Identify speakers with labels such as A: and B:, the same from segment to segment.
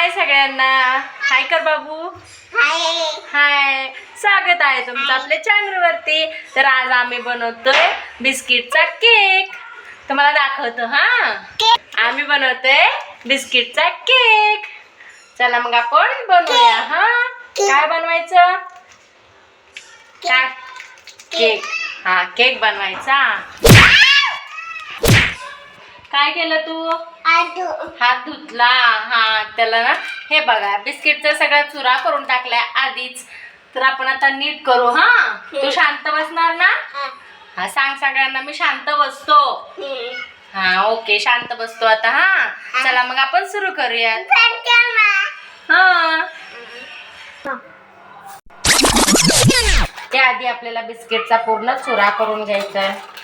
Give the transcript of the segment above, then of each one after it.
A: हाय सगळ्यांना, हाय कर बाबू. हाय, स्वागत आहे तुमचं आपल्या चॅनल वरती. तर आज आम्ही बनवतोय बिस्किटचा केक. तुम्हाला दाखवतो. आम्ही बनवतोय बिस्किटचा केक. चला मग आपण बनवूया. काय बनवायचं? काय? केक. केक बनवायचा. काय केलं तू? हात धुतला. त्याला ना हे बघा, बिस्किटचा सगळा चुरा करून टाकलाय आधीच. तर आपण आता नीट करू. तू शांत बसणार ना? सांग सगळ्यांना मी शांत बसतो. ओके, शांत बसतो आता. चला मग आपण सुरू करूया. त्याआधी आपल्याला बिस्किटचा पूर्ण चुरा करून घ्यायचा आहे.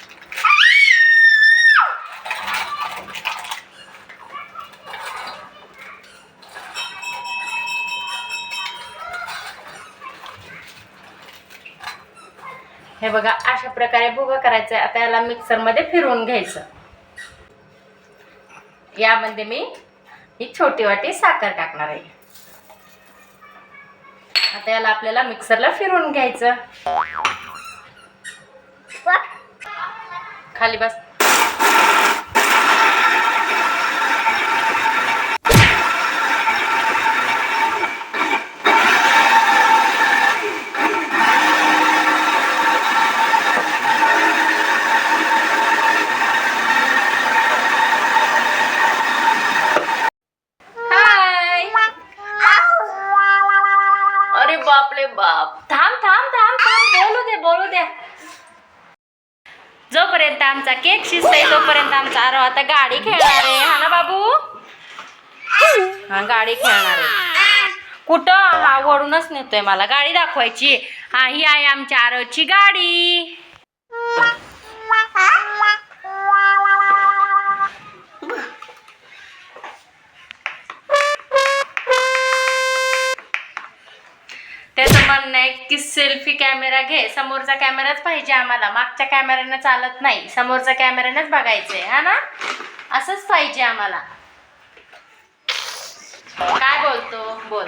A: हे बघा, अशा प्रकारे भुगा करायचं. आता याला मिक्सर मध्ये फिरवून घ्यायचं. यामध्ये मी ही छोटी वाटी साखर टाकणार आहे. आता याला आपल्याला मिक्सरला फिरवून घ्यायचं. खाली बस. बापले बाप, थांब बोलू दे. जोपर्यंत आमचा केक शिजतोय तोपर्यंत आमचा आरव आता गाडी खेळणार आहे. ना बाबू? गाडी खेळणार आहे. कुठं? वळूनच नेतोय, मला गाडी दाखवायची. ही आहे आमच्या आरवची गाडी. त्याचं म्हणणं आहे की सेल्फी कॅमेरा घे. समोरचा कॅमेराच पाहिजे आम्हाला, मागच्या कॅमेऱ्यानं चालत नाही. समोरचा कॅमेऱ्यानंच बघायचंय. ना, असंच पाहिजे आम्हाला. काय बोलतो? बोल.